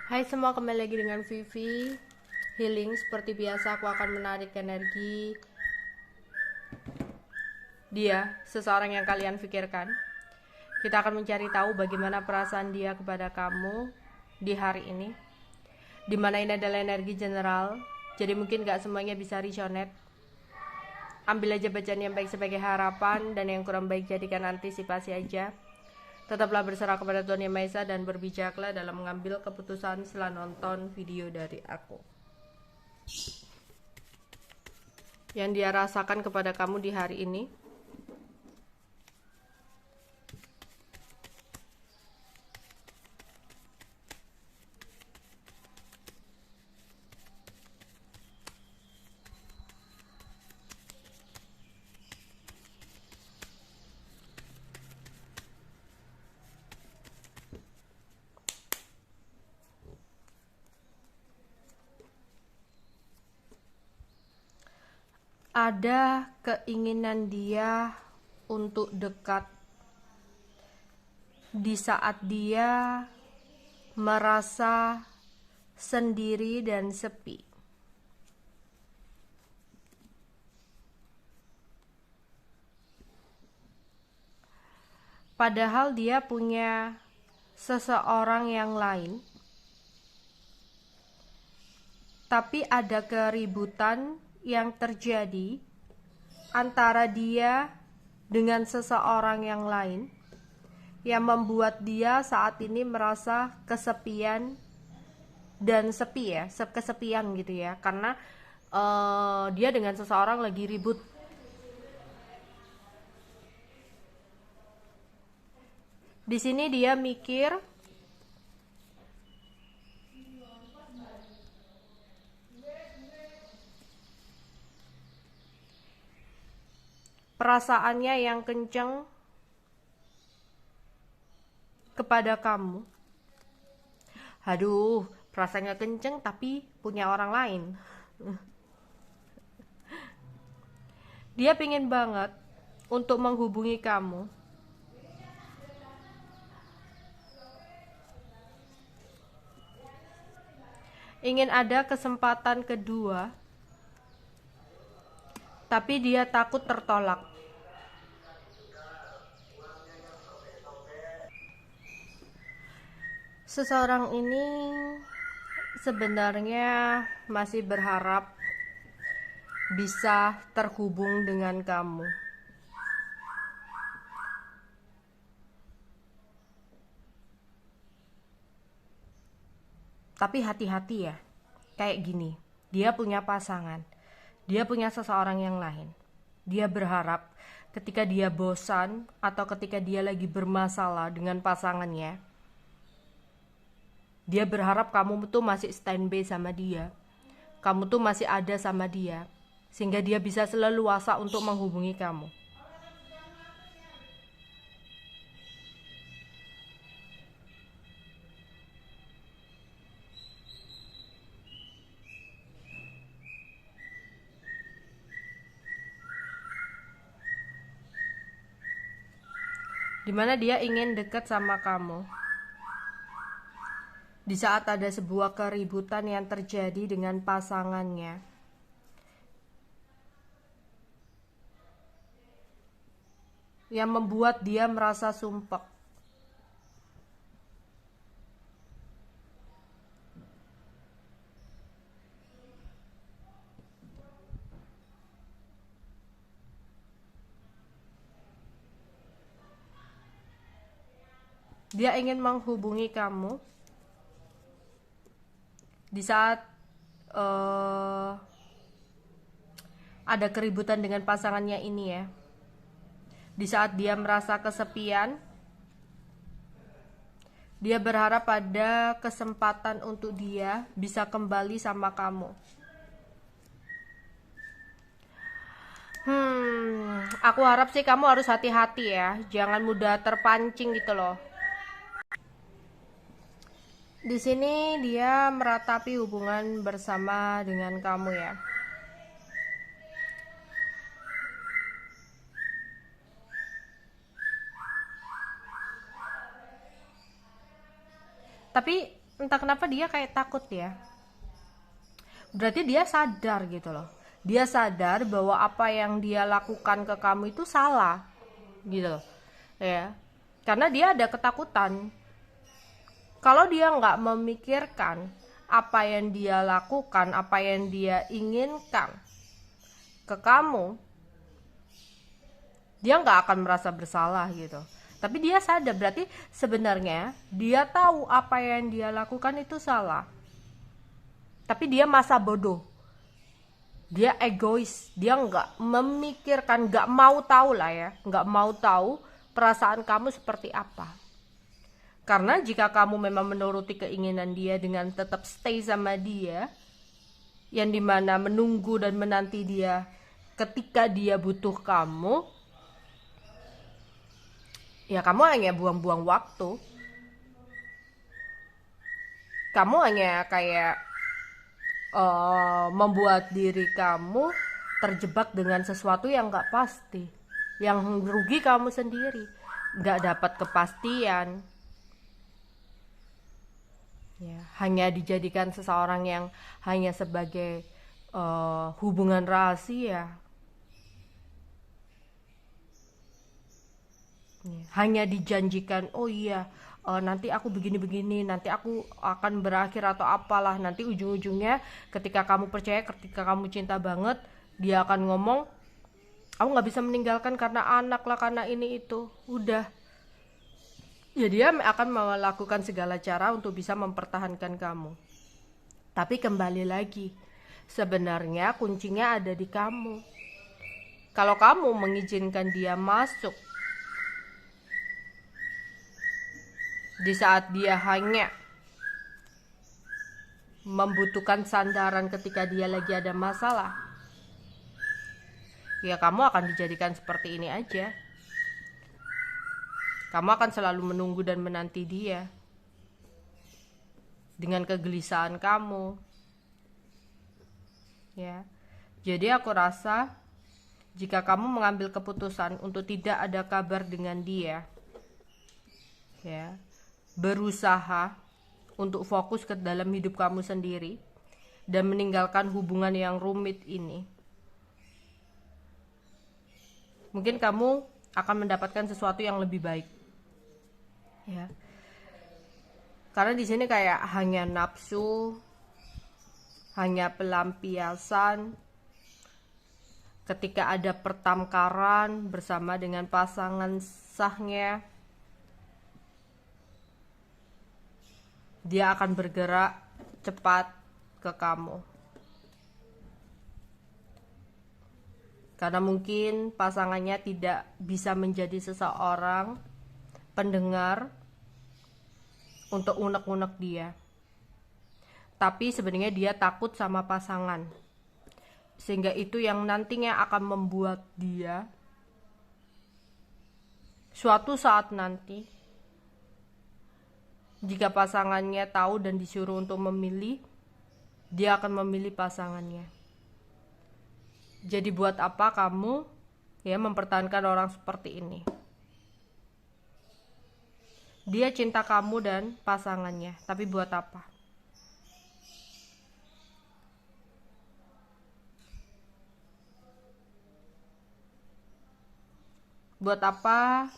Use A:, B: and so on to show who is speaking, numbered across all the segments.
A: Hai semua, kembali lagi dengan Vivi Healing. Seperti biasa aku akan menarik energi dia, seseorang yang kalian pikirkan. Kita akan mencari tahu bagaimana perasaan dia kepada kamu di hari ini, dimana ini adalah energi general, jadi mungkin gak semuanya bisa resonate. Ambil aja bacaan yang baik sebagai harapan, dan yang kurang baik jadikan antisipasi aja. Tetaplah berserah kepada Tuhan Yang Maha Esa dan berbijaklah dalam mengambil keputusan setelah nonton video dari aku. Yang dia rasakan kepada kamu di hari ini. Ada keinginan dia untuk dekat di saat dia merasa sendiri dan sepi. Padahal dia punya seseorang yang lain, tapi ada keributan yang terjadi antara dia dengan seseorang yang lain yang membuat dia saat ini merasa kesepian dan sepi ya, kesepian gitu ya, karena dia dengan seseorang lagi ribut. Di sini dia mikir perasaannya yang kenceng kepada kamu. Aduh, perasaannya kenceng tapi punya orang lain. Dia pingin banget untuk menghubungi kamu. Ingin ada kesempatan kedua, tapi dia takut tertolak. Seseorang ini sebenarnya masih berharap bisa terhubung dengan kamu. Tapi hati-hati ya, kayak gini, dia punya pasangan, dia punya seseorang yang lain. Dia berharap ketika dia bosan atau ketika dia lagi bermasalah dengan pasangannya, dia berharap kamu tuh masih standby sama dia, kamu tuh masih ada sama dia, sehingga dia bisa seleluasa untuk menghubungi kamu. Dimana dia ingin dekat sama kamu di saat ada sebuah keributan yang terjadi dengan pasangannya. Yang membuat dia merasa sumpek. Dia ingin menghubungi kamu di saat ada keributan dengan pasangannya ini ya. Di saat dia merasa kesepian, dia berharap ada kesempatan untuk dia bisa kembali sama kamu. Aku harap sih kamu harus hati-hati ya, jangan mudah terpancing gitu loh. Di sini dia meratapi hubungan bersama dengan kamu ya. Tapi entah kenapa dia kayak takut ya. Berarti dia sadar gitu loh. Dia sadar bahwa apa yang dia lakukan ke kamu itu salah gitu loh. Ya. Karena dia ada ketakutan. Kalau dia nggak memikirkan apa yang dia lakukan, apa yang dia inginkan ke kamu, dia nggak akan merasa bersalah gitu. Tapi dia sadar, berarti sebenarnya dia tahu apa yang dia lakukan itu salah. Tapi dia masa bodoh, dia egois, dia nggak memikirkan, nggak mau tahu lah ya, nggak mau tahu perasaan kamu seperti apa. Karena jika kamu memang menuruti keinginan dia dengan tetap stay sama dia, yang dimana menunggu dan menanti dia ketika dia butuh kamu, ya kamu hanya buang-buang waktu. Kamu hanya kayak membuat diri kamu terjebak dengan sesuatu yang gak pasti, yang rugi kamu sendiri, gak dapat kepastian ya, hanya dijadikan seseorang yang hanya sebagai hubungan rahasia ya. Hanya dijanjikan, oh iya nanti aku begini-begini, nanti aku akan berakhir atau apalah, nanti ujung-ujungnya ketika kamu percaya, ketika kamu cinta banget, dia akan ngomong, aku gak bisa meninggalkan karena anak lah, karena ini itu, udah ya, dia akan melakukan segala cara untuk bisa mempertahankan kamu. Tapi kembali lagi, sebenarnya kuncinya ada di kamu. Kalau kamu mengizinkan dia masuk di saat dia hanya membutuhkan sandaran ketika dia lagi ada masalah, ya kamu akan dijadikan seperti ini aja. Kamu akan selalu menunggu dan menanti dia dengan kegelisahan kamu ya. Jadi aku rasa jika kamu mengambil keputusan untuk tidak ada kabar dengan dia ya, berusaha untuk fokus ke dalam hidup kamu sendiri dan meninggalkan hubungan yang rumit ini, mungkin kamu akan mendapatkan sesuatu yang lebih baik ya. Karena di sini kayak hanya nafsu, hanya pelampiasan ketika ada pertengkaran bersama dengan pasangan sahnya, dia akan bergerak cepat ke kamu. Karena mungkin pasangannya tidak bisa menjadi seseorang pendengar untuk unek-unek dia, tapi sebenarnya dia takut sama pasangan, sehingga itu yang nantinya akan membuat dia suatu saat nanti, jika pasangannya tahu dan disuruh untuk memilih, dia akan memilih pasangannya. Jadi buat apa kamu ya mempertahankan orang seperti ini? Dia cinta kamu dan pasangannya, tapi buat apa? Buat apa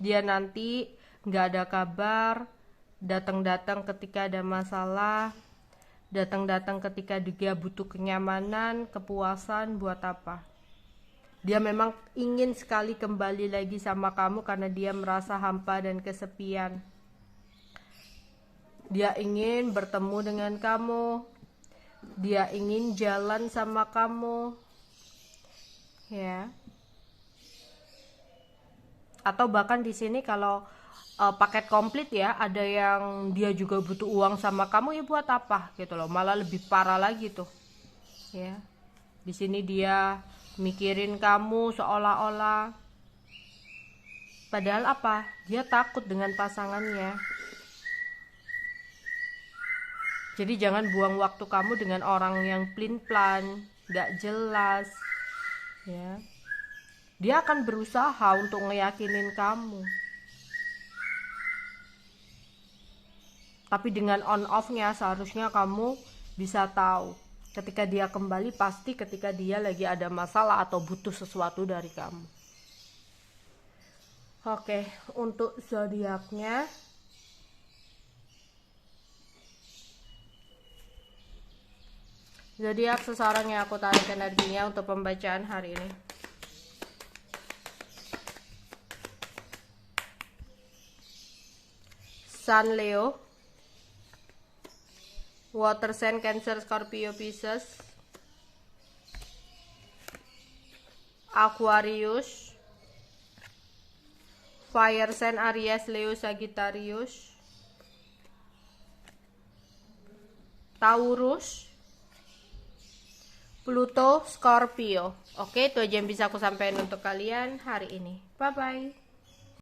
A: dia nanti gak ada kabar, datang-datang ketika ada masalah, datang-datang ketika dia butuh kenyamanan, kepuasan, buat apa? Dia memang ingin sekali kembali lagi sama kamu karena dia merasa hampa dan kesepian. Dia ingin bertemu dengan kamu. Dia ingin jalan sama kamu. Ya. Atau bahkan di sini kalau paket komplit ya, ada yang dia juga butuh uang sama kamu, ya buat apa gitu loh. Malah lebih parah lagi tuh. Ya. Di sini dia mikirin kamu seolah-olah, padahal apa? Dia takut dengan pasangannya. Jadi jangan buang waktu kamu dengan orang yang plin-plan, gak jelas ya. Dia akan berusaha untuk ngeyakinin kamu, Tapi dengan on off-nya seharusnya kamu bisa tahu ketika dia kembali, pasti ketika dia lagi ada masalah atau butuh sesuatu dari kamu. Oke, untuk zodiaknya zodiak seseorang yang aku tarik energinya untuk pembacaan hari ini. Sun Leo, Water Sign Cancer Scorpio Pisces, Aquarius, Fire Sign Aries Leo Sagittarius, Taurus, Pluto Scorpio. Oke, itu aja yang bisa aku sampaikan untuk kalian hari ini. Bye bye.